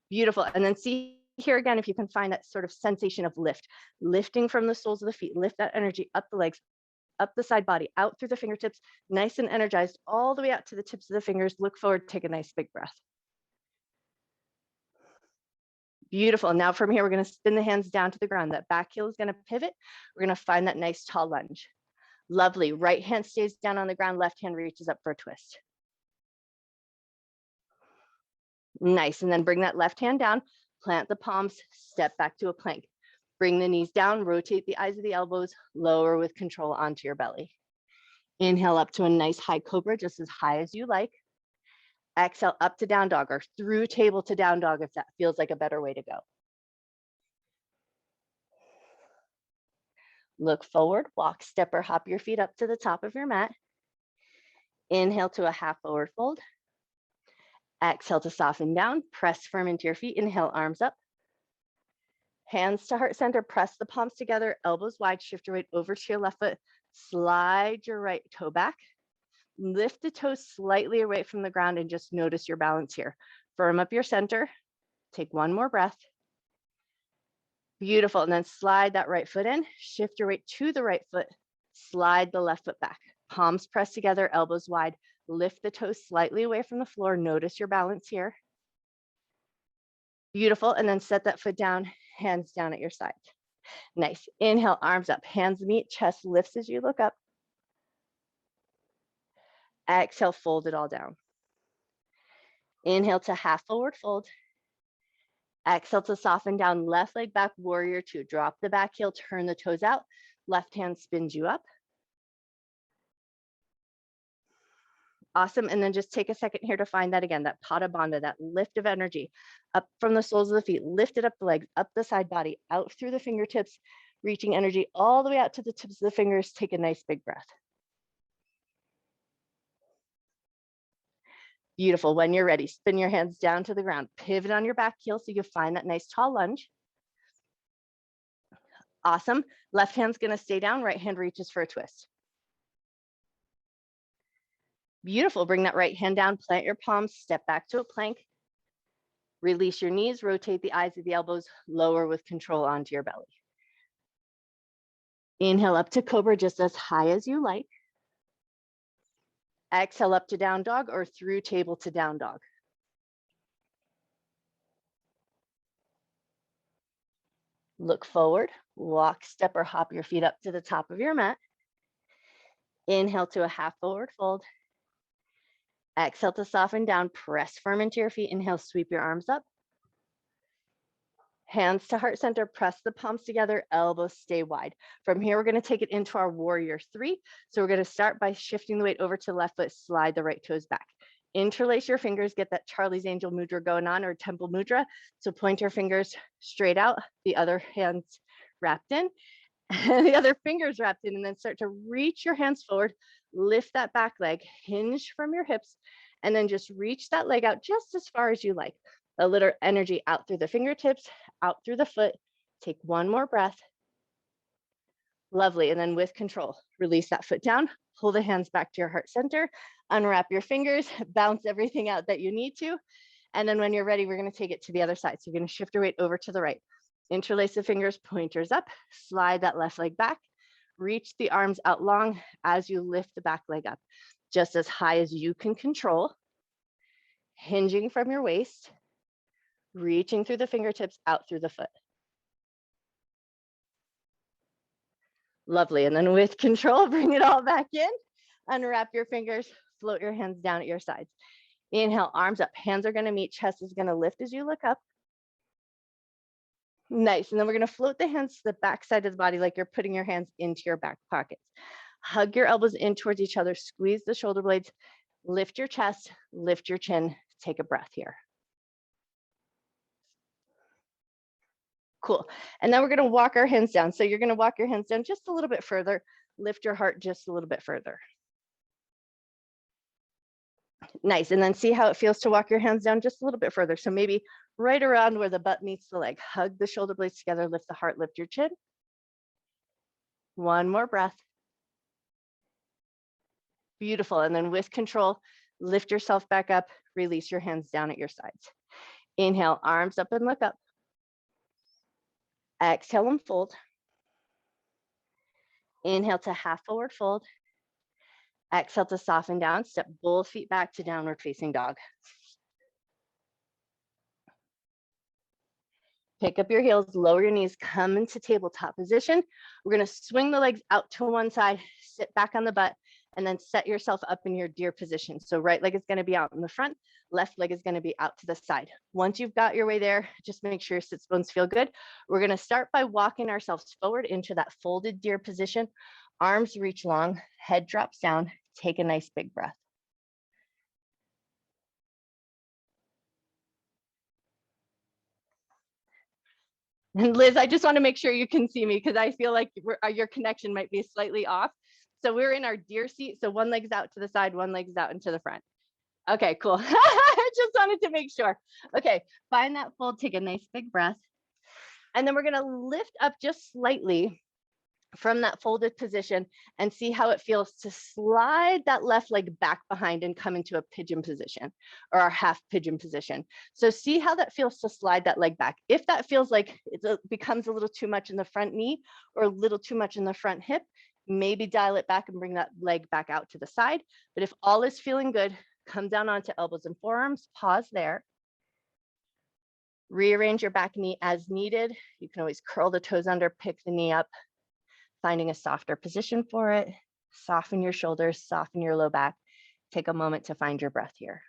Beautiful. And then see here again if you can find that sort of sensation of lift. Lifting from the soles of the feet. Lift that energy up the legs, up the side body, out through the fingertips. Nice and energized all the way out to the tips of the fingers. Look forward, take a nice big breath. Beautiful. Now from here, we're going to spin the hands down to the ground. That back heel is going to pivot. We're going to find that nice tall lunge. Lovely. Right hand stays down on the ground. Left hand reaches up for a twist. Nice. And then bring that left hand down, plant the palms, step back to a plank. Bring the knees down, rotate the eyes of the elbows, lower with control onto your belly. Inhale up to a nice high cobra, just as high as you like. Exhale up to down dog, or through table to down dog if that feels like a better way to go. Look forward, walk, step, or hop your feet up to the top of your mat. Inhale to a half forward fold. Exhale to soften down, press firm into your feet. Inhale, arms up. Hands to heart center, press the palms together, elbows wide, shift your weight over to your left foot, slide your right toe back, lift the toes slightly away from the ground and just notice your balance here. Firm up your center, take one more breath. Beautiful, and then slide that right foot in, shift your weight to the right foot, slide the left foot back. Palms pressed together, elbows wide, lift the toes slightly away from the floor, notice your balance here. Beautiful, and then set that foot down, hands down at your side. Nice. Inhale, arms up, hands meet, chest lifts as you look up. Exhale, fold it all down. Inhale to half forward fold. Exhale to soften down, left leg back, warrior two. Drop the back heel, turn the toes out. Left hand spins you up. Awesome. And then just take a second here to find that again, that Pada Bandha, that lift of energy up from the soles of the feet, lift it up the legs, up the side body, out through the fingertips, reaching energy all the way out to the tips of the fingers. Take a nice big breath. Beautiful. When you're ready, spin your hands down to the ground, pivot on your back heel so you find that nice tall lunge. Awesome. Left hand's going to stay down, right hand reaches for a twist. Beautiful. Bring that right hand down, plant your palms, step back to a plank. Release your knees, rotate the eyes of the elbows, lower with control onto your belly. Inhale up to cobra, just as high as you like. Exhale up to down dog or through table to down dog. Look forward, walk, step, or hop your feet up to the top of your mat. Inhale to a half forward fold. Exhale to soften down, press firm into your feet. Inhale, sweep your arms up. Hands to heart center, press the palms together, elbows stay wide. From here, we're going to take it into our warrior three. So we're going to start by shifting the weight over to the left foot, slide the right toes back. Interlace your fingers, get that Charlie's Angel Mudra going on, or Temple Mudra. So point your fingers straight out, the other hands wrapped in, and the other fingers wrapped in, and then start to reach your hands forward, lift that back leg, hinge from your hips, and then just reach that leg out just as far as you like. A little energy out through the fingertips, out through the foot. Take one more breath. Lovely. And then with control, release that foot down, pull the hands back to your heart center, unwrap your fingers, bounce everything out that you need to. And then when you're ready, we're going to take it to the other side. So you're going to shift your weight over to the right. Interlace the fingers, pointers up, slide that left leg back, reach the arms out long as you lift the back leg up, just as high as you can control, hinging from your waist, reaching through the fingertips, out through the foot. Lovely. And then with control, bring it all back in, unwrap your fingers, float your hands down at your sides. Inhale, arms up, hands are going to meet, chest is going to lift as you look up. Nice. And then we're going to float the hands to the back side of the body like you're putting your hands into your back pockets. Hug your elbows in towards each other, squeeze the shoulder blades, lift your chest, lift your chin, take a breath here. Cool. And then we're going to walk our hands down. So you're going to walk your hands down just a little bit further, lift your heart just a little bit further. Nice. And then see how it feels to walk your hands down just a little bit further. So maybe right around where the butt meets the leg. Hug the shoulder blades together, lift the heart, lift your chin. One more breath. Beautiful. And then with control, lift yourself back up, release your hands down at your sides. Inhale, arms up and look up. Exhale and fold. Inhale to half forward fold. Exhale to soften down, step both feet back to downward facing dog. Pick up your heels, lower your knees, come into tabletop position. We're gonna swing the legs out to one side, sit back on the butt, and then set yourself up in your deer position. So right leg is gonna be out in the front, left leg is gonna be out to the side. Once you've got your way there, just make sure your sits bones feel good. We're gonna start by walking ourselves forward into that folded deer position. Arms reach long, head drops down, take a nice big breath. And Liz, I just want to make sure you can see me because I feel like your connection might be slightly off. So we're in our deer seat. So one leg's out to the side, one leg's out into the front. Okay, cool. I just wanted to make sure. Okay, find that fold, take a nice big breath. And then we're going to lift up just slightly from that folded position and see how it feels to slide that left leg back behind and come into a pigeon position or our half pigeon position. So see how that feels to slide that leg back. If that feels like it becomes a little too much in the front knee or a little too much in the front hip, maybe dial it back and bring that leg back out to the side. But if all is feeling good, come down onto elbows and forearms, pause there. Rearrange your back knee as needed. You can always curl the toes under, pick the knee up, finding a softer position for it. Soften your shoulders, soften your low back. Take a moment to find your breath here.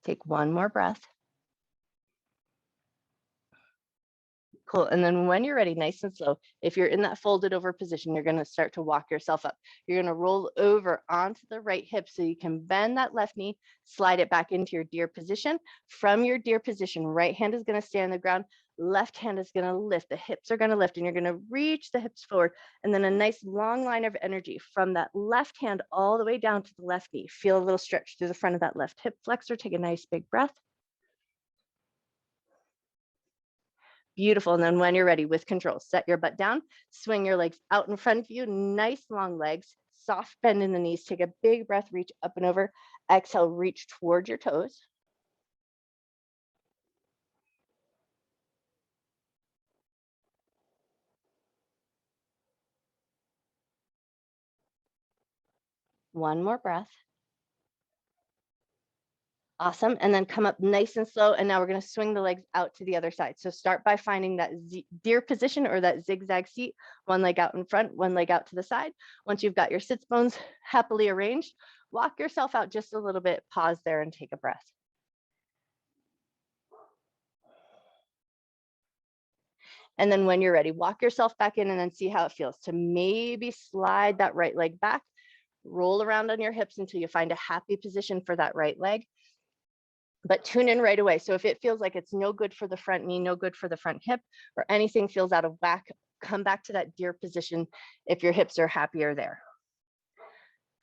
Take one more breath. Cool. And then when you're ready, nice and slow, if you're in that folded over position, you're going to start to walk yourself up. You're going to roll over onto the right hip so you can bend that left knee, slide it back into your deer position. From your deer position, right hand is going to stay on the ground. Left hand is going to lift. The hips are going to lift and you're going to reach the hips forward. And then a nice long line of energy from that left hand all the way down to the left knee. Feel a little stretch through the front of that left hip flexor. Take a nice big breath. Beautiful. And then when you're ready, with control, set your butt down, swing your legs out in front of you, nice long legs, soft bend in the knees, take a big breath, reach up and over, exhale, reach towards your toes. One more breath. Awesome. And then come up nice and slow. And now we're going to swing the legs out to the other side. So start by finding that deer position or that zigzag seat, one leg out in front, one leg out to the side. Once you've got your sits bones happily arranged, walk yourself out just a little bit, pause there and take a breath. And then when you're ready, walk yourself back in and then see how it feels to maybe slide that right leg back, roll around on your hips until you find a happy position for that right leg. But tune in right away. So if it feels like it's no good for the front knee, no good for the front hip, or anything feels out of whack, come back to that deer position if your hips are happier there.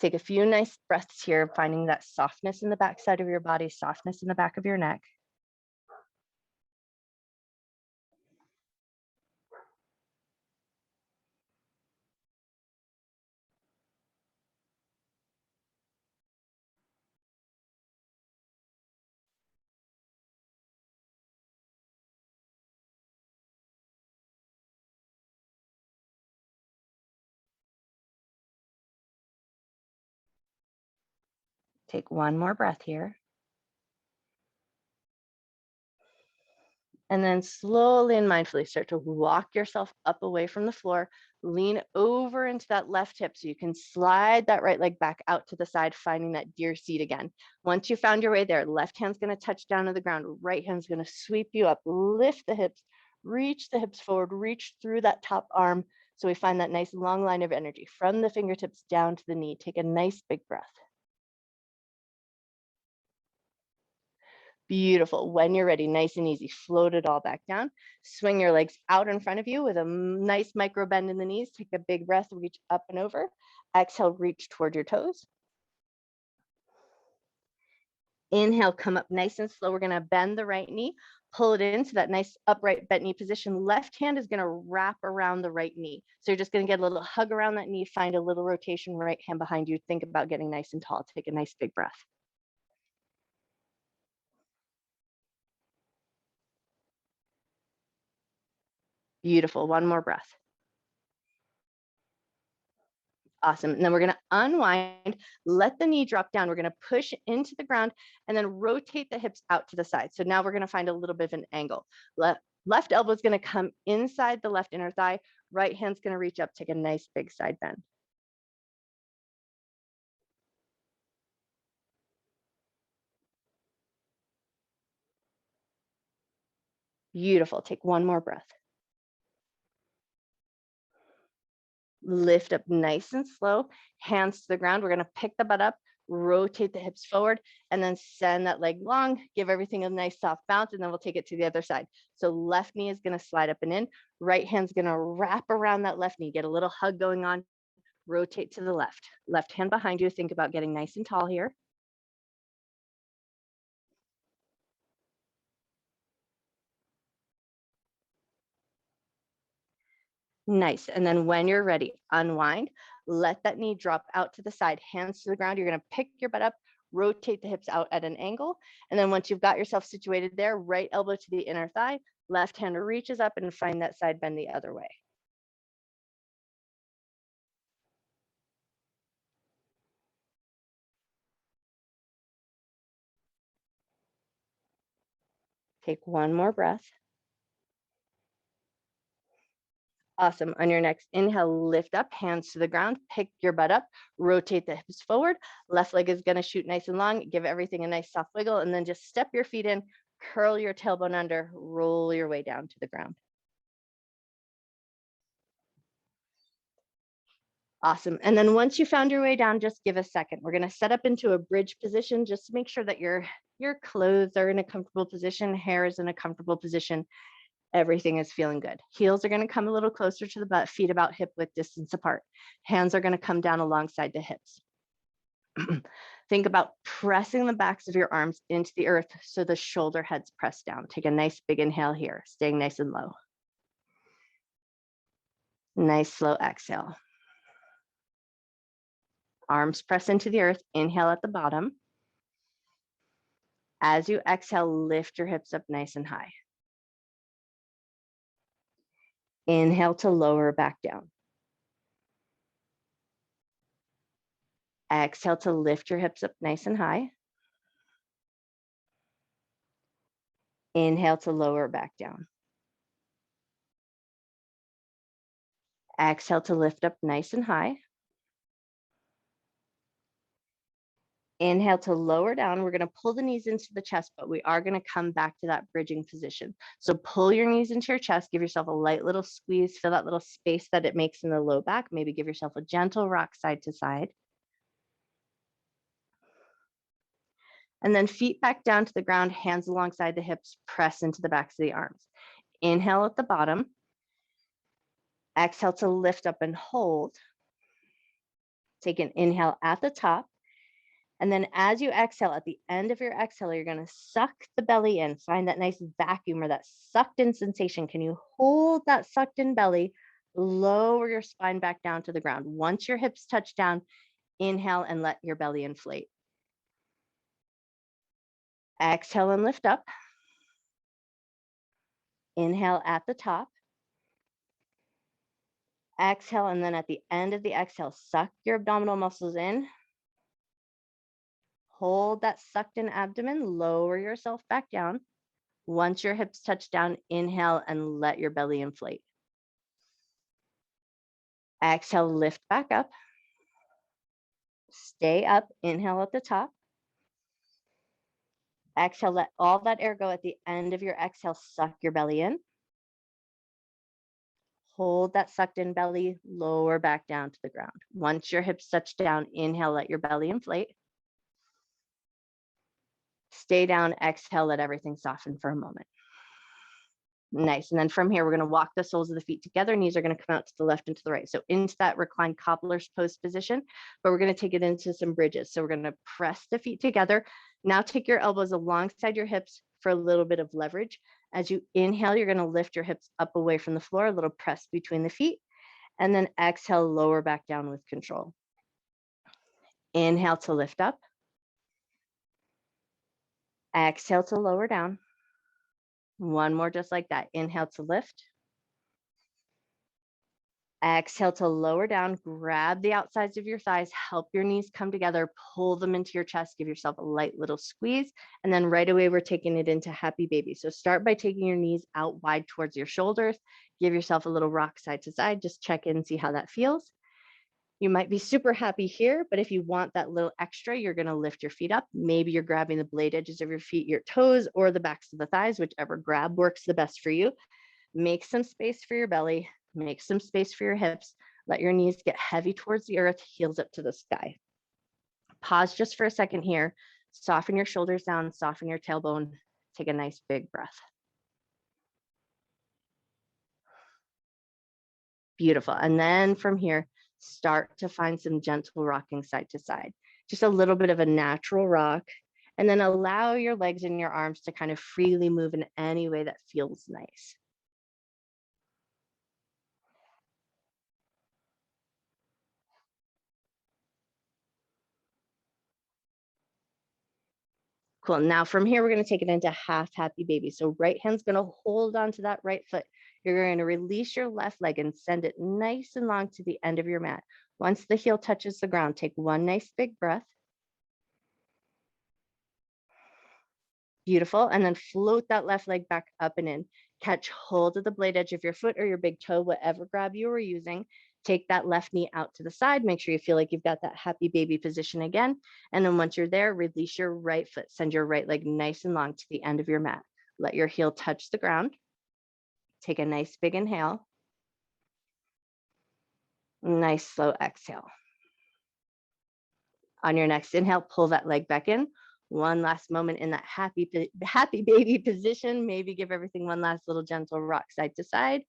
Take a few nice breaths here, finding that softness in the back side of your body, softness in the back of your neck. Take one more breath here. And then slowly and mindfully start to walk yourself up away from the floor, lean over into that left hip so you can slide that right leg back out to the side, finding that deer seat again. Once you found your way there, left hand's going to touch down to the ground, right hand's going to sweep you up, lift the hips, reach the hips forward, reach through that top arm. So we find that nice long line of energy from the fingertips down to the knee. Take a nice big breath. Beautiful. When you're ready, nice and easy, float it all back down. Swing your legs out in front of you with a nice micro bend in the knees. Take a big breath, reach up and over. Exhale, reach toward your toes. Inhale, come up nice and slow. We're going to bend the right knee, pull it into that nice upright bent knee position. Left hand is going to wrap around the right knee. So you're just going to get a little hug around that knee, find a little rotation, right hand behind you. Think about getting nice and tall. Take a nice big breath. Beautiful. One more breath. Awesome. And then we're going to unwind, let the knee drop down. We're going to push into the ground and then rotate the hips out to the side. So now we're going to find a little bit of an angle. Left elbow is going to come inside the left inner thigh. Right hand's going to reach up, take a nice big side bend. Beautiful. Take one more breath. Lift up nice and slow, hands to the ground. We're going to pick the butt up, rotate the hips forward, and then send that leg long, give everything a nice soft bounce, and then we'll take it to the other side. So left knee is going to slide up and in, right hand's going to wrap around that left knee, get a little hug going on, rotate to the left. Left hand behind you, think about getting nice and tall here. Nice. And then when you're ready, unwind, let that knee drop out to the side, hands to the ground. You're going to pick your butt up, rotate the hips out at an angle. And then once you've got yourself situated there, right elbow to the inner thigh, left hand reaches up and find that side bend the other way. Take one more breath. Awesome. On your next inhale, lift up, hands to the ground, pick your butt up, rotate the hips forward. Left leg is going to shoot nice and long. Give everything a nice soft wiggle, and then just step your feet in, curl your tailbone under, roll your way down to the ground. Awesome. And then once you found your way down, just give a second. We're going to set up into a bridge position just to make sure that your clothes are in a comfortable position, hair is in a comfortable position. Everything is feeling good. Heels are going to come a little closer to the butt, feet about hip width distance apart. Hands are going to come down alongside the hips. Think about pressing the backs of your arms into the earth so the shoulder heads press down. Take a nice big inhale here, staying nice and low. Nice slow exhale. Arms press into the earth, inhale at the bottom. As you exhale, lift your hips up nice and high. Inhale to lower back down. Exhale to lift your hips up nice and high. Inhale to lower back down. Exhale to lift up nice and high. Inhale to lower down. We're going to pull the knees into the chest, but we are going to come back to that bridging position. So pull your knees into your chest, give yourself a light little squeeze, feel that little space that it makes in the low back. Maybe give yourself a gentle rock side to side. And then feet back down to the ground, hands alongside the hips, press into the backs of the arms. Inhale at the bottom. Exhale to lift up and hold. Take an inhale at the top. And then as you exhale, at the end of your exhale, you're going to suck the belly in. Find that nice vacuum or that sucked in sensation. Can you hold that sucked in belly? Lower your spine back down to the ground. Once your hips touch down, inhale and let your belly inflate. Exhale and lift up. Inhale at the top. Exhale, and then at the end of the exhale, suck your abdominal muscles in. Hold that sucked in abdomen, lower yourself back down. Once your hips touch down, inhale and let your belly inflate. Exhale, lift back up. Stay up, inhale at the top. Exhale, let all that air go. At the end of your exhale, suck your belly in. Hold that sucked in belly, lower back down to the ground. Once your hips touch down, inhale, let your belly inflate. Stay down, exhale, let everything soften for a moment. Nice. And then from here, we're going to walk the soles of the feet together. Knees are going to come out to the left and to the right. So into that reclined cobbler's pose position, but we're going to take it into some bridges. So we're going to press the feet together. Now take your elbows alongside your hips for a little bit of leverage. As you inhale, you're going to lift your hips up away from the floor, a little press between the feet, and then exhale, lower back down with control. Inhale to lift up. Exhale to lower down. One more just like that. Inhale to lift. Exhale to lower down. Grab the outsides of your thighs. Help your knees come together. Pull them into your chest. Give yourself a light little squeeze. And then right away, we're taking it into happy baby. So start by taking your knees out wide towards your shoulders. Give yourself a little rock side to side. Just check in and see how that feels. You might be super happy here, but if you want that little extra, you're going to lift your feet up. Maybe you're grabbing the blade edges of your feet, your toes, or the backs of the thighs, whichever grab works the best for you. Make some space for your belly. Make some space for your hips. Let your knees get heavy towards the earth, heels up to the sky. Pause just for a second here. Soften your shoulders down, soften your tailbone. Take a nice big breath. Beautiful. And then from here, start to find some gentle rocking side to side, just a little bit of a natural rock, and then allow your legs and your arms to kind of freely move in any way that feels nice. Cool. Now from here, we're going to take it into half happy baby. So right hand's going to hold onto that right foot. You're going to release your left leg and send it nice and long to the end of your mat. Once the heel touches the ground, take one nice big breath. Beautiful. And then float that left leg back up and in. Catch hold of the blade edge of your foot or your big toe, whatever grab you were using. Take that left knee out to the side. Make sure you feel like you've got that happy baby position again. And then once you're there, release your right foot. Send your right leg nice and long to the end of your mat. Let your heel touch the ground. Take a nice big inhale. Nice slow exhale. On your next inhale, pull that leg back in. One last moment in that happy baby position. Maybe give everything one last little gentle rock side to side.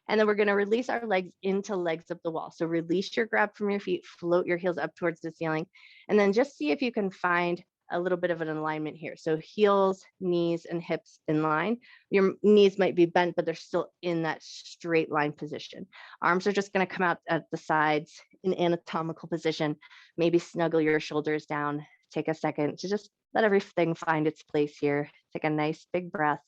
And then we're going to release our legs into legs up the wall. So release your grab from your feet, float your heels up towards the ceiling, and then just see if you can find a little bit of an alignment here. So heels, knees, and hips in line. Your knees might be bent, but they're still in that straight line position. Arms are just going to come out at the sides in anatomical position. Maybe snuggle your shoulders down. Take a second to just let everything find its place here. Take a nice big breath.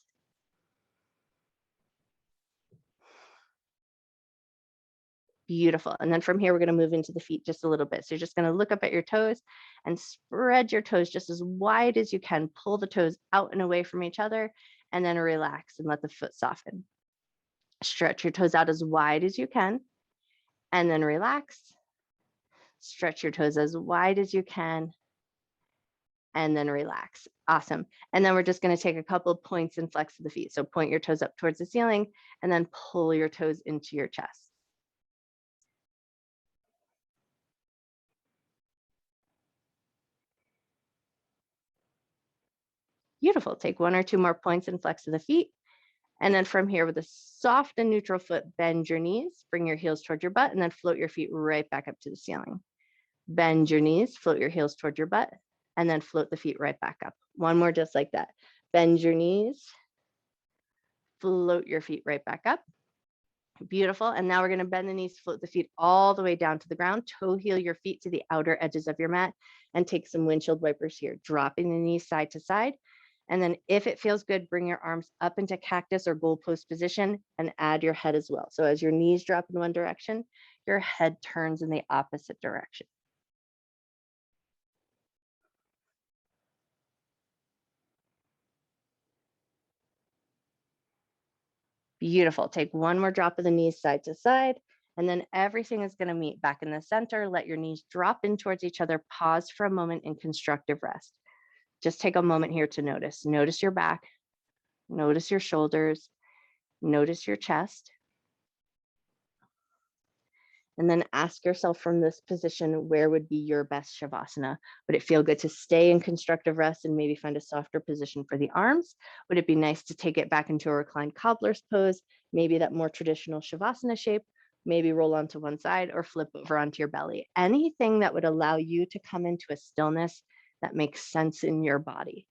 Beautiful. And then from here, we're going to move into the feet just a little bit. So you're just going to look up at your toes and spread your toes just as wide as you can. Pull the toes out and away from each other, and then relax and let the foot soften. Stretch your toes out as wide as you can, and then relax. Stretch your toes as wide as you can, and then relax. Awesome. And then we're just going to take a couple of points and flex of the feet. So point your toes up towards the ceiling, and then pull your toes into your chest. Beautiful. Take one or two more points and flex of the feet. And then from here, with a soft and neutral foot, bend your knees, bring your heels toward your butt, and then float your feet right back up to the ceiling. Bend your knees, float your heels toward your butt, and then float the feet right back up. One more just like that. Bend your knees, float your feet right back up. Beautiful. And now we're going to bend the knees, float the feet all the way down to the ground, toe heel your feet to the outer edges of your mat, and take some windshield wipers here, dropping the knees side to side. And then if it feels good, bring your arms up into cactus or goalpost position and add your head as well. So as your knees drop in one direction, your head turns in the opposite direction. Beautiful. Take one more drop of the knees side to side, and then everything is going to meet back in the center. Let your knees drop in towards each other. Pause for a moment in constructive rest. Just take a moment here to notice. Notice your back, notice your shoulders, notice your chest. And then ask yourself from this position, where would be your best Shavasana? Would it feel good to stay in constructive rest and maybe find a softer position for the arms? Would it be nice to take it back into a reclined cobbler's pose? Maybe that more traditional Shavasana shape, maybe roll onto one side or flip over onto your belly. Anything that would allow you to come into a stillness that makes sense in your body.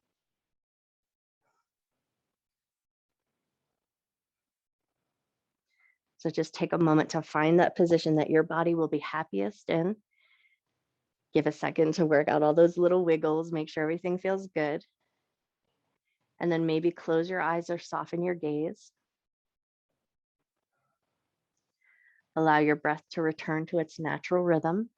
So just take a moment to find that position that your body will be happiest in. Give a second to work out all those little wiggles, make sure everything feels good. And then maybe close your eyes or soften your gaze. Allow your breath to return to its natural rhythm.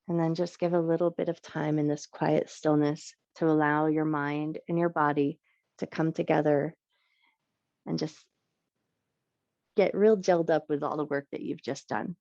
And then just give a little bit of time in this quiet stillness to allow your mind and your body to come together and just get real gelled up with all the work that you've just done.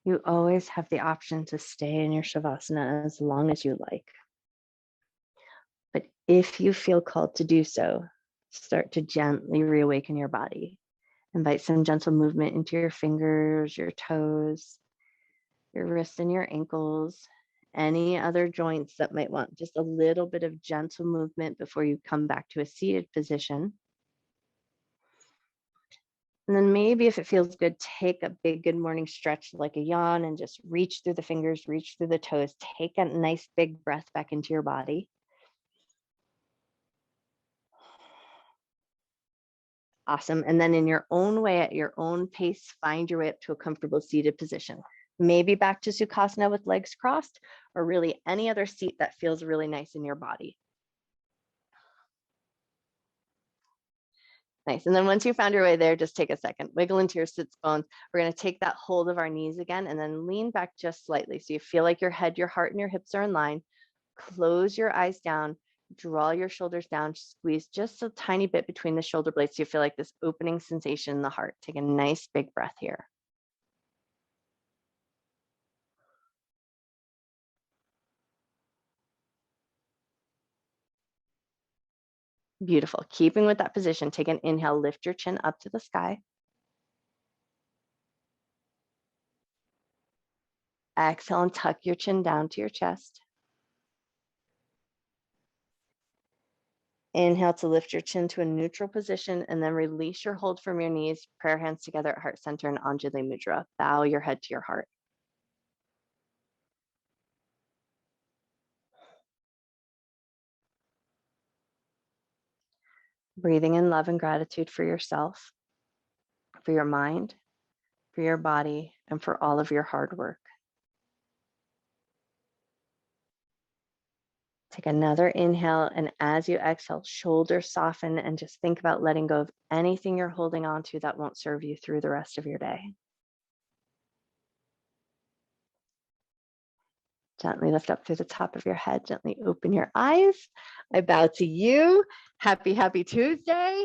You always have the option to stay in your Shavasana as long as you like. But if you feel called to do so, start to gently reawaken your body. Invite some gentle movement into your fingers, your toes, your wrists and your ankles, any other joints that might want just a little bit of gentle movement before you come back to a seated position. And then maybe if it feels good, take a big good morning stretch like a yawn and just reach through the fingers, reach through the toes, take a nice big breath back into your body. Awesome. And then in your own way, at your own pace, find your way up to a comfortable seated position. Maybe back to Sukhasana with legs crossed, or really any other seat that feels really nice in your body. Nice. And then once you found your way there, just take a second, wiggle into your sits bones. We're going to take that hold of our knees again and then lean back just slightly. So you feel like your head, your heart, and your hips are in line. Close your eyes down, draw your shoulders down, squeeze just a tiny bit between the shoulder blades. So you feel like this opening sensation in the heart. Take a nice big breath here. Beautiful. Keeping with that position, take an inhale, lift your chin up to the sky. Exhale and tuck your chin down to your chest. Inhale to lift your chin to a neutral position and then release your hold from your knees, prayer hands together at heart center and Anjali Mudra. Bow your head to your heart. Breathing in love and gratitude for yourself, for your mind, for your body, and for all of your hard work. Take another inhale, and as you exhale, shoulders soften and just think about letting go of anything you're holding on to that won't serve you through the rest of your day. Gently lift up through the top of your head, gently open your eyes. I bow to you. Happy, happy Tuesday.